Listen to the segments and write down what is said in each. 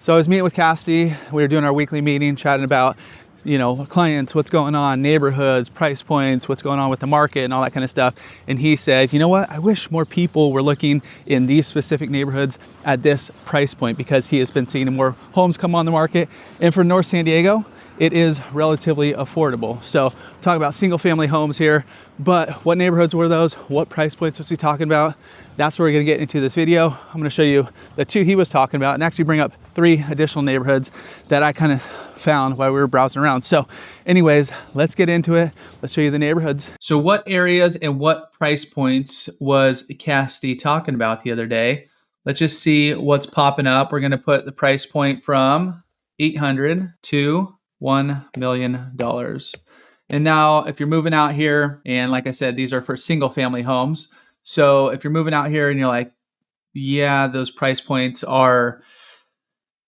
So I was meeting with Cassidy. We were doing our weekly meeting, chatting about, clients, what's going on, neighborhoods, price points, what's going on with the market and all that kind of stuff. And he said, you know what? I wish more people were looking in these specific neighborhoods at this price point, because he has been seeing more homes come on the market. And for North San Diego, it is relatively affordable. So talk about single family homes here, but what neighborhoods were those? What price points was he talking about? That's where we're gonna get into this video. I'm gonna show you the two he was talking about and actually bring up 3 additional neighborhoods that I kind of found while we were browsing around. So anyways, let's get into it. Let's show you the neighborhoods. So what areas and what price points was Cassidy talking about the other day? Let's just see what's popping up. We're gonna put the price point from 800 to $1 million. And now if you're moving out here, and like I said, these are for single family homes. So if you're moving out here and you're like, yeah, those price points are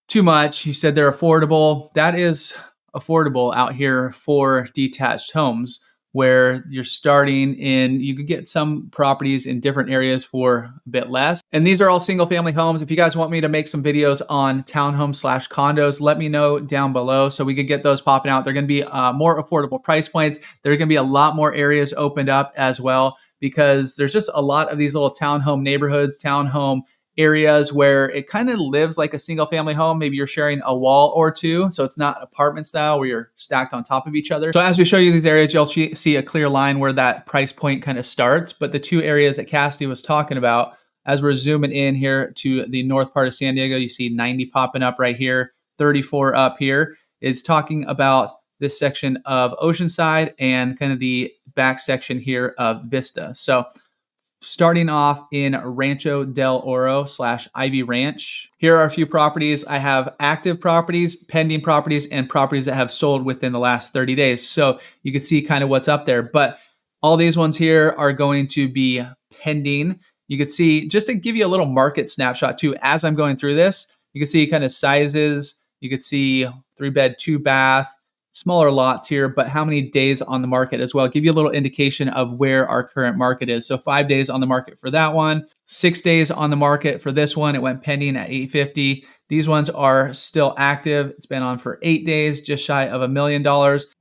too much. You said they're affordable. That is affordable out here for detached homes, where you're starting in, you could get some properties in different areas for a bit less. And these are all single family homes. If you guys want me to make some videos on townhomes / condos, let me know down below so we could get those popping out. They're gonna be more affordable price points. There are gonna be a lot more areas opened up as well, because there's just a lot of these little townhome neighborhoods, townhome areas where it kind of lives like a single family home. Maybe you're sharing a wall or two, so it's not apartment style where you're stacked on top of each other. So as we show you these areas, you'll see a clear line where that price point kind of starts. But the 2 areas that Cassidy was talking about, as we're zooming in here to the north part of San Diego, you see 90 popping up right here, 34 up here, is talking about this section of Oceanside and kind of the back section here of Vista. So starting off in Rancho Del Oro / Ivy Ranch. Here are a few properties. I have active properties, pending properties, and properties that have sold within the last 30 days. So you can see kind of what's up there. But all these ones here are going to be pending. You can see, just to give you a little market snapshot too, as I'm going through this, you can see kind of sizes. You can see 3-bed, 2-bath, smaller lots here, but how many days on the market as well. Give you a little indication of where our current market is. So 5 days on the market for that one, 6 days on the market for this one. It went pending at 850. These ones are still active. It's been on for 8 days, just shy of $1 million.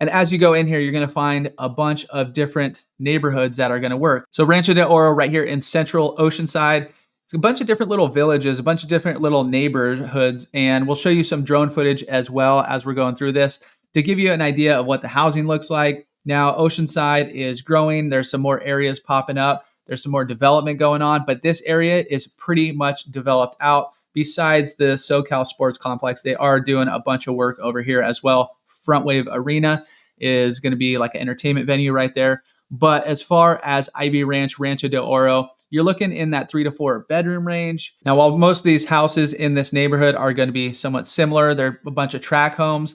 And as you go in here, you're gonna find a bunch of different neighborhoods that are gonna work. So Rancho Del Oro right here in central Oceanside. It's a bunch of different little villages, a bunch of different little neighborhoods, and we'll show you some drone footage as well as we're going through this, to give you an idea of what the housing looks like. Now, Oceanside is growing. There's some more areas popping up. There's some more development going on, but this area is pretty much developed out. Besides the SoCal Sports Complex, they are doing a bunch of work over here as well. Front Wave Arena is going to be like an entertainment venue right there. But as far as Ivy Ranch, Rancho Del Oro, you're looking in that 3 to 4 bedroom range. Now, while most of these houses in this neighborhood are going to be somewhat similar, they're a bunch of tract homes,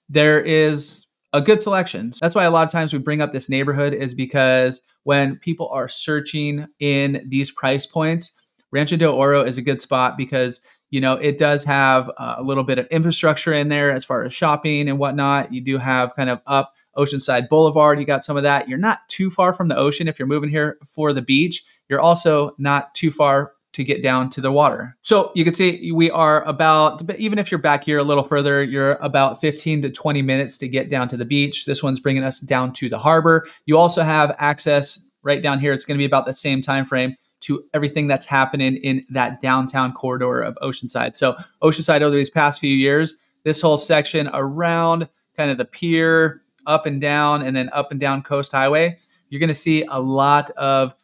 there is a good selection. That's why a lot of times we bring up this neighborhood, is because when people are searching in these price points, Rancho Del Oro is a good spot, because it does have a little bit of infrastructure in there as far as shopping and whatnot. You do have kind of up Oceanside Boulevard. You got some of that. You're not too far from the ocean if you're moving here for the beach. You're also not too far to get down to the water. So you can see we are about, even if you're back here a little further, you're about 15 to 20 minutes to get down to the beach. This one's bringing us down to the harbor. You also have access right down here. It's going to be about the same time frame to everything that's happening in that downtown corridor of Oceanside. So Oceanside, over these past few years, this whole section around kind of the pier, up and down, and then up and down Coast Highway, you're going to see a lot of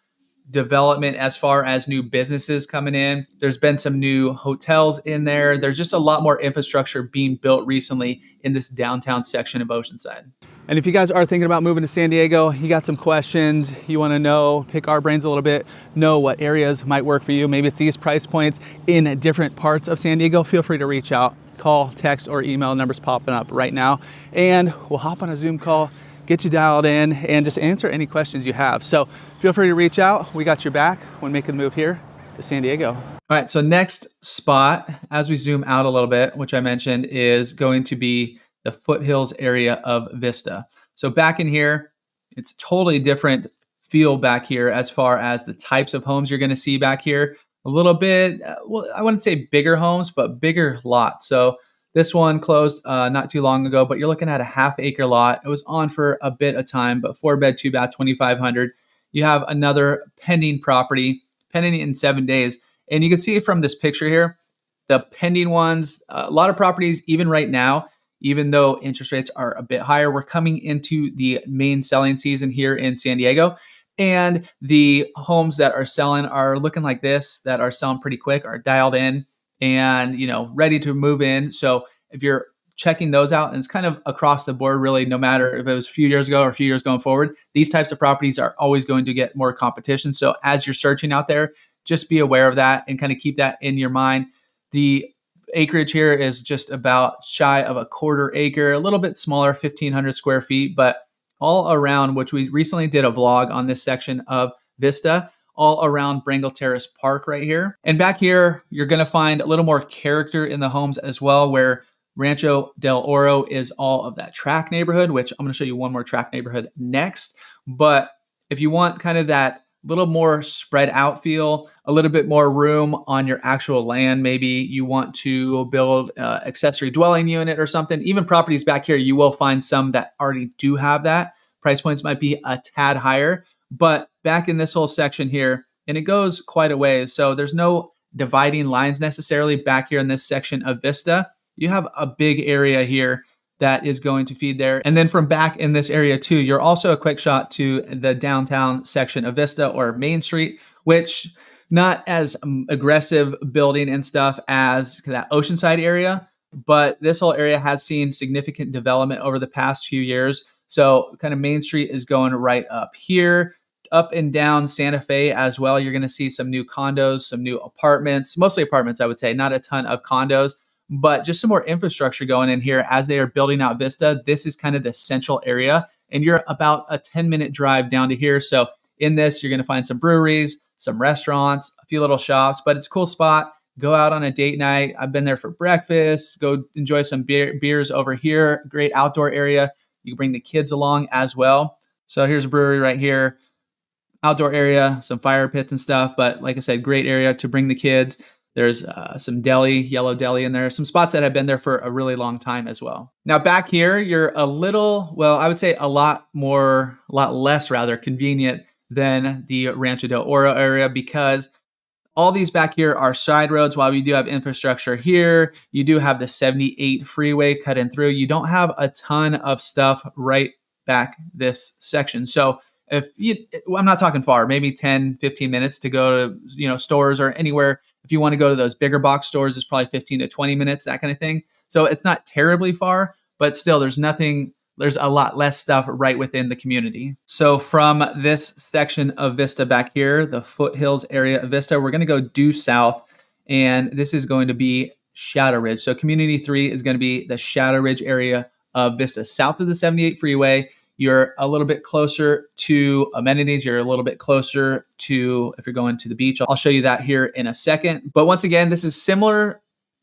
development as far as new businesses coming in. There's been some new hotels in there. There's just a lot more infrastructure being built recently in this downtown section of Oceanside. And if you guys are thinking about moving to San Diego, you got some questions, you want to know, pick our brains a little bit, know what areas might work for you. Maybe it's these price points in different parts of San Diego. Feel free to reach out, call, text, or email. Numbers popping up right now, and we'll hop on a Zoom call, get you dialed in, and just answer any questions you have. So feel free to reach out. We got your back when making the move here to San Diego. All right, so next spot, as we zoom out a little bit, which I mentioned, is going to be the Foothills area of Vista. So back in here, it's totally different feel back here as far as the types of homes you're going to see back here. a little bit, well, I wouldn't say bigger homes, but bigger lots. So this one closed not too long ago, but you're looking at a half-acre lot. It was on for a bit of time, but 4 bed, 2 bath, 2,500. You have another pending property, pending in 7 days. And you can see from this picture here, the pending ones, a lot of properties, even right now, even though interest rates are a bit higher, we're coming into the main selling season here in San Diego. And the homes that are selling are looking like this, that are selling pretty quick, are dialed in and, ready to move in. So if you're checking those out, and it's kind of across the board, really, no matter if it was a few years ago or a few years going forward, these types of properties are always going to get more competition. So as you're searching out there, just be aware of that and kind of keep that in your mind. The acreage here is just about shy of a quarter acre, a little bit smaller, 1,500 square feet, but all around, which we recently did a vlog on this section of Vista, all around Brangle Terrace Park right here. And back here, you're going to find a little more character in the homes as well, where Rancho Del Oro is all of that track neighborhood, which I'm going to show you one more track neighborhood next. But if you want kind of that little more spread out feel, a little bit more room on your actual land, maybe you want to build an accessory dwelling unit or something. Even properties back here, you will find some that already do have that. Price points might be a tad higher, but back in this whole section here, and it goes quite a ways. So there's no dividing lines necessarily back here in this section of Vista. You have a big area here that is going to feed there. And then from back in this area too, you're also a quick shot to the downtown section of Vista or Main Street, which not as aggressive building and stuff as that Oceanside area, but this whole area has seen significant development over the past few years. So kind of Main Street is going right up here, up and down Santa Fe as well. You're going to see some new condos, some new apartments, mostly apartments, I would say, not a ton of condos, but just some more infrastructure going in here as they are building out Vista. This is kind of the central area, and you're about a 10-minute drive down to here. So in this, you're going to find some breweries, some restaurants, a few little shops, but it's a cool spot. Go out on a date night. I've been there for breakfast. Go enjoy some beers over here. Great outdoor area. You can bring the kids along as well. So here's a brewery right here. Outdoor area, some fire pits and stuff. But like I said, great area to bring the kids. There's some deli, yellow deli in there, some spots that have been there for a really long time as well. Now back here, you're a little, well, I would say a lot less rather convenient than the Rancho Del Oro area, because all these back here are side roads. While we do have infrastructure here, you do have the 78 freeway cutting through. You don't have a ton of stuff right back this section. So I'm not talking far, maybe 10, 15 minutes to go to, stores or anywhere. If you want to go to those bigger box stores, it's probably 15 to 20 minutes, that kind of thing. So it's not terribly far, but still there's a lot less stuff right within the community. So from this section of Vista back here, the Foothills area of Vista, we're going to go due south, and this is going to be Shadow Ridge. So Community 3 is going to be the Shadow Ridge area of Vista, south of the 78 freeway. You're a little bit closer to amenities. You're a little bit closer to, if you're going to the beach, I'll show you that here in a second. But once again, this is similar,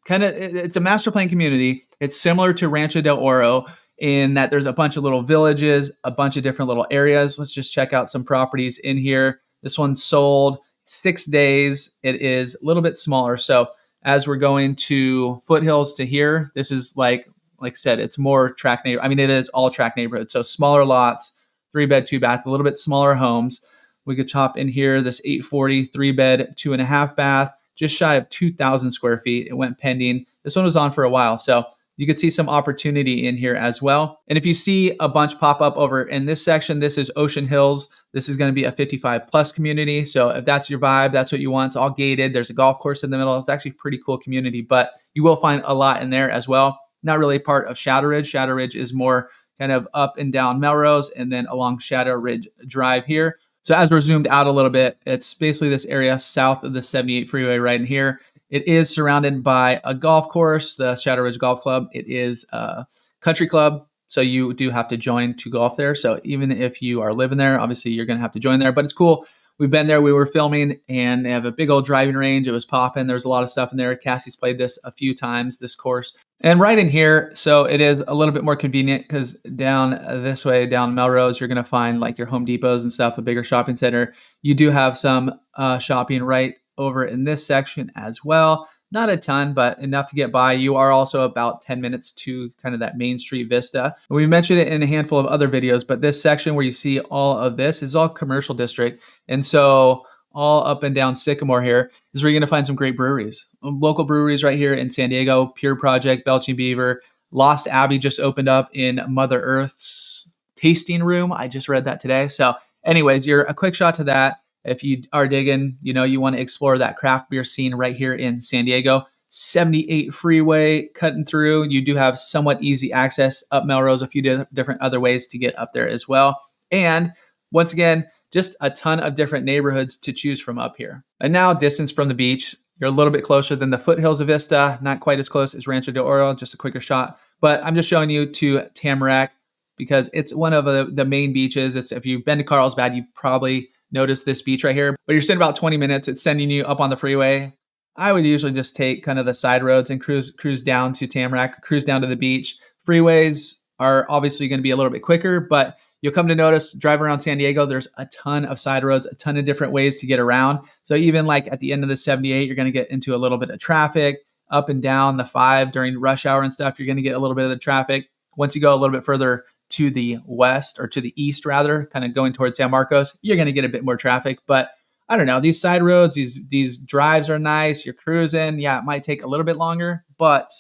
it's a master plan community. It's similar to Rancho Del Oro in that there's a bunch of little villages, a bunch of different little areas. Let's just check out some properties in here. This one sold 6 days. It is a little bit smaller. So as we're going to Foothills to here, this is like I said, it's more track neighborhood. I mean, it is all track neighborhood. So smaller lots, 3-bed, 2-bath, a little bit smaller homes. We could chop in here this 840 3-bed, 2.5 bath, just shy of 2,000 square feet. It went pending. This one was on for a while. So you could see some opportunity in here as well. And if you see a bunch pop up over in this section, this is Ocean Hills. This is going to be a 55 plus community. So if that's your vibe, that's what you want. It's all gated. There's a golf course in the middle. It's actually a pretty cool community, but you will find a lot in there as well. Not really part of Shadow Ridge. Shadow Ridge is more kind of up and down Melrose and then along Shadow Ridge Drive here. So as we're zoomed out a little bit, it's basically this area south of the 78 freeway right in here. It is surrounded by a golf course, the Shadow Ridge Golf Club. It is a country club, so you do have to join to golf there. So even if you are living there, obviously you're going to have to join there, but it's cool. We've been there. We were filming, and they have a big old driving range. It was popping. There's a lot of stuff in there. Cassie's played this a few times, this course. And right in here, so it is a little bit more convenient because down this way, down Melrose, you're going to find like your Home Depots and stuff, a bigger shopping center. You do have some shopping right over in this section as well. Not a ton, but enough to get by. You are also about 10 minutes to kind of that Main Street Vista. We mentioned it in a handful of other videos, but this section where you see all of this is all commercial district. And so all up and down Sycamore here is where you're going to find some great breweries. Local breweries right here in San Diego, Pure Project, Belching Beaver. Lost Abbey just opened up in Mother Earth's tasting room. I just read that today. So anyways, you're a quick shot to that. If you are digging, you want to explore that craft beer scene right here in San Diego. 78 freeway cutting through. You do have somewhat easy access up Melrose, a few different other ways to get up there as well. And once again, just a ton of different neighborhoods to choose from up here. And now distance from the beach. You're a little bit closer than the foothills of Vista, not quite as close as Rancho Del Oro, just a quicker shot. But I'm just showing you to Tamarack because it's one of the main beaches. If you've been to Carlsbad, you probably noticed this beach right here. But you're sitting about 20 minutes. It's sending you up on the freeway. I would usually just take kind of the side roads and cruise down to Tamarack, cruise down to the beach. Freeways are obviously going to be a little bit quicker, but you'll come to notice, drive around San Diego, there's a ton of side roads, a ton of different ways to get around. So even like at the end of the 78, you're going to get into a little bit of traffic. Up and down the 5 during rush hour and stuff, you're going to get a little bit of the traffic. Once you go a little bit further to the west, or to the east rather, kind of going towards San Marcos, you're going to get a bit more traffic. But I don't know, these side roads, these drives are nice. You're cruising. Yeah, it might take a little bit longer, but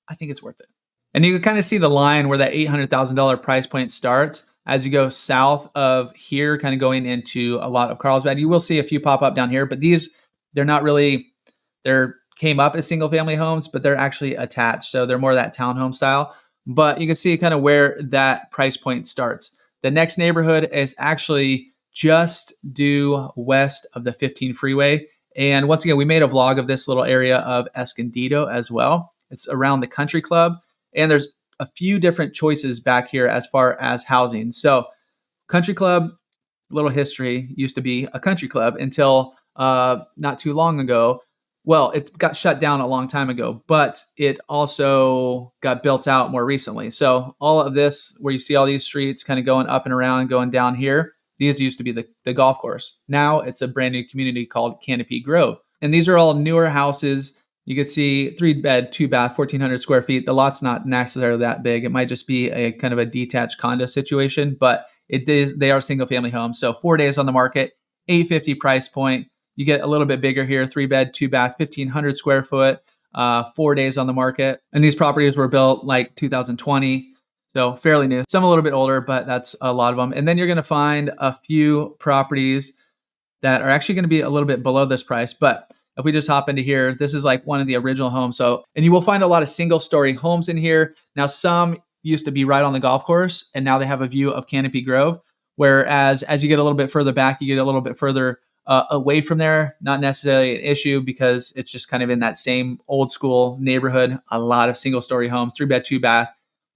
I think it's worth it. And you can kind of see the line where that $800,000 price point starts. As you go south of here, kind of going into a lot of Carlsbad, you will see a few pop up down here, but they're came up as single family homes, but they're actually attached. So they're more that townhome style. But you can see kind of where that price point starts. The next neighborhood is actually just due west of the 15 freeway. And once again, we made a vlog of this little area of Escondido as well. It's around the country club. And there's a few different choices back here as far as housing. So country club, little history, used to be a country club until not too long ago. Well, it got shut down a long time ago, but it also got built out more recently. So all of this, where you see all these streets kind of going up and around, going down here, these used to be the golf course. Now it's a brand new community called Canopy Grove. And these are all newer houses. You can see 3-bed, 2-bath, 1,400 square feet. The lot's not necessarily that big. It might just be a kind of a detached condo situation, but they are single family homes. So 4 days on the market, $850 price point. You get a little bit bigger here, 3-bed, 2-bath, 1,500 square foot, 4 days on the market. And these properties were built like 2020, so fairly new. Some a little bit older, but that's a lot of them. And then you're going to find a few properties that are actually going to be a little bit below this price. But if we just hop into here, this is like one of the original homes. And you will find a lot of single-story homes in here. Now, some used to be right on the golf course, and now they have a view of Canopy Grove. Whereas as you get a little bit further back, you get a little bit further away from there. Not necessarily an issue because it's just kind of in that same old school neighborhood. A lot of single story homes, 3-bed, 2-bath,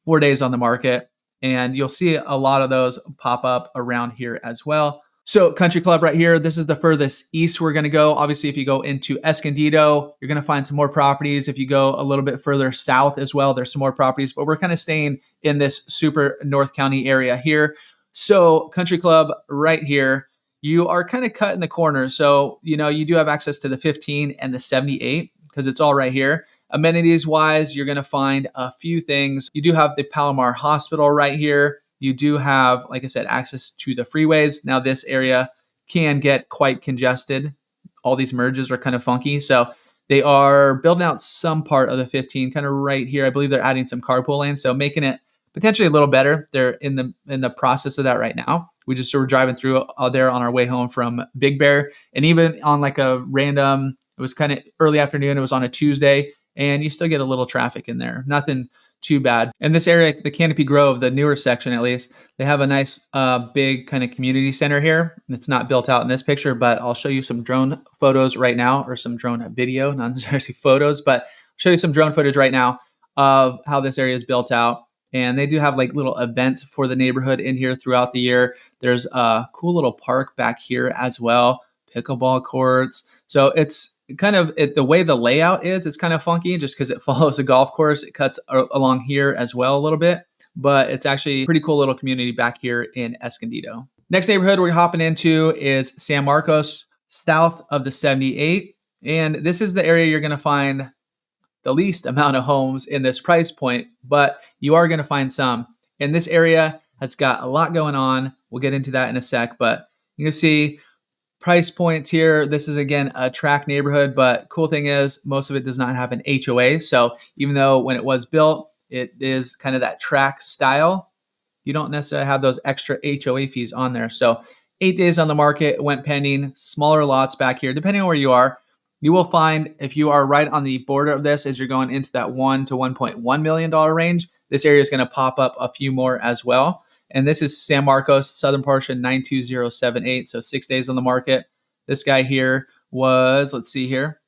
4 days on the market. And you'll see a lot of those pop up around here as well. So country club right here, this is the furthest east we're going to go. Obviously, if you go into Escondido, you're going to find some more properties. If you go a little bit further south as well, there's some more properties, but we're kind of staying in this super North County area here. So country club right here, you are kind of cut in the corner. So, you do have access to the 15 and the 78 because it's all right here. Amenities wise, you're going to find a few things. You do have the Palomar Hospital right here. You do have, like I said, access to the freeways. Now this area can get quite congested. All these merges are kind of funky. So they are building out some part of the 15 kind of right here. I believe they're adding some carpool lanes, so making it potentially a little better. They're in the process of that right now. We just were driving through there on our way home from Big Bear, and even on like a random, it was kind of early afternoon. It was on a Tuesday, and you still get a little traffic in there. Nothing too bad. In this area, the Canopy Grove, the newer section at least, they have a nice big kind of community center here. It's not built out in this picture, but I'll show you some drone photos right now, or some drone video, not necessarily photos, but I'll show you some drone footage right now of how this area is built out. And they do have like little events for the neighborhood in here throughout the year. There's a cool little park back here as well, pickleball courts. So it's kind of the way the layout is, it's kind of funky just because it follows a golf course. It cuts along here as well a little bit, but it's actually a pretty cool little community back here in Escondido. Next neighborhood we're hopping into is San Marcos. south of the 78. And this is the area you're going to find the least amount of homes in this price point, but you are going to find some. And this area has got a lot going on. We'll get into that in a sec, but you can see price points here. This is again a tract neighborhood, but cool thing is most of it does not have an HOA. So even though when it was built, it is kind of that tract style, you don't necessarily have those extra HOA fees on there. So 8 days on the market, went pending, smaller lots back here, depending on where you are. You will find if you are right on the border of this, as you're going into that $1 to $1.1 million range, this area is going to pop up a few more as well. And this is San Marcos, southern portion, 92078. So 6 days on the market. This guy here was, let's see here,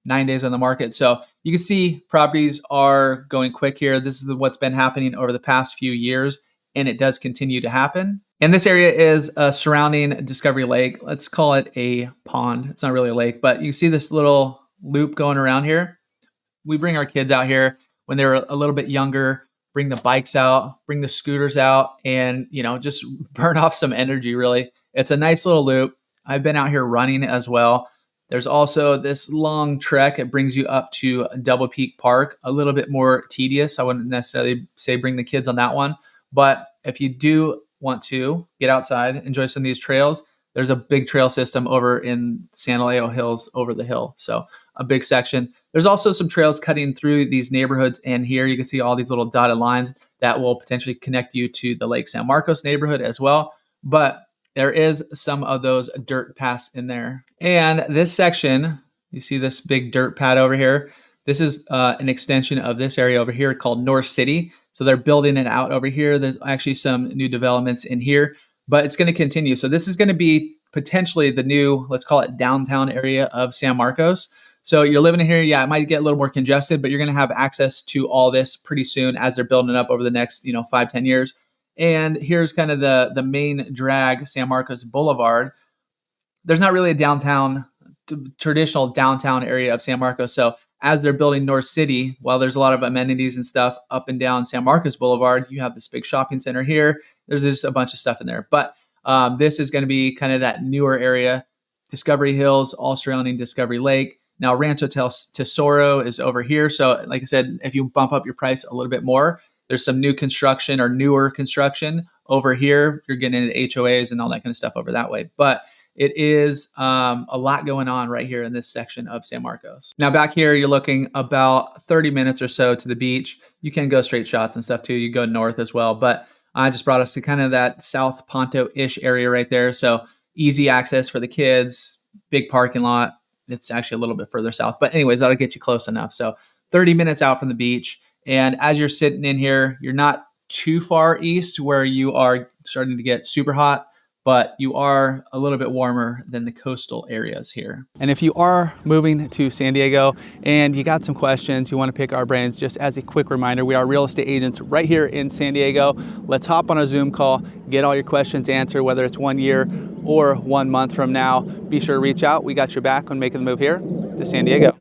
9 days on the market. So you can see properties are going quick here. This is what's been happening over the past few years, and it does continue to happen. And this area is surrounding Discovery Lake. Let's call it a pond. It's not really a lake, but you see this little loop going around here. We bring our kids out here when they're a little bit younger, bring the bikes out, bring the scooters out, and just burn off some energy, really. It's a nice little loop. I've been out here running as well. There's also this long trek. It brings you up to Double Peak Park, a little bit more tedious. I wouldn't necessarily say bring the kids on that one, but if you do want to get outside, enjoy some of these trails, there's a big trail system over in San Elijo Hills over the hill. So a big section. There's also some trails cutting through these neighborhoods. And here you can see all these little dotted lines that will potentially connect you to the Lake San Marcos neighborhood as well. But there is some of those dirt paths in there. And this section, you see this big dirt pad over here. This is an extension of this area over here called North City. So they're building it out over here. There's actually some new developments in here, but it's going to continue. So this is going to be potentially the new, let's call it downtown area of San Marcos. So you're living in here, yeah, it might get a little more congested, but you're going to have access to all this pretty soon as they're building it up over the next 5-10 years. And here's kind of the main drag, San Marcos Boulevard. There's not really a downtown, traditional downtown area of San Marcos. So as they're building North City, while there's a lot of amenities and stuff up and down San Marcos Boulevard, you have this big shopping center here. There's just a bunch of stuff in there. But this is going to be kind of that newer area. Discovery Hills, all surrounding Discovery Lake. Now, Rancho Tesoro is over here. So like I said, if you bump up your price a little bit more, there's some new construction or newer construction over here. You're getting into HOAs and all that kind of stuff over that way. But it is a lot going on right here in this section of San Marcos. Now back here, you're looking about 30 minutes or so to the beach. You can go straight shots and stuff too. You go north as well. But I just brought us to kind of that South Ponto-ish area right there. So easy access for the kids, big parking lot. It's actually a little bit further south. But anyways, that'll get you close enough. So 30 minutes out from the beach. And as you're sitting in here, you're not too far east where you are starting to get super hot, but you are a little bit warmer than the coastal areas here. And if you are moving to San Diego and you got some questions, you want to pick our brains, just as a quick reminder, we are real estate agents right here in San Diego. Let's hop on a Zoom call, get all your questions answered, whether it's 1 year or 1 month from now. Be sure to reach out. We got your back when making the move here to San Diego.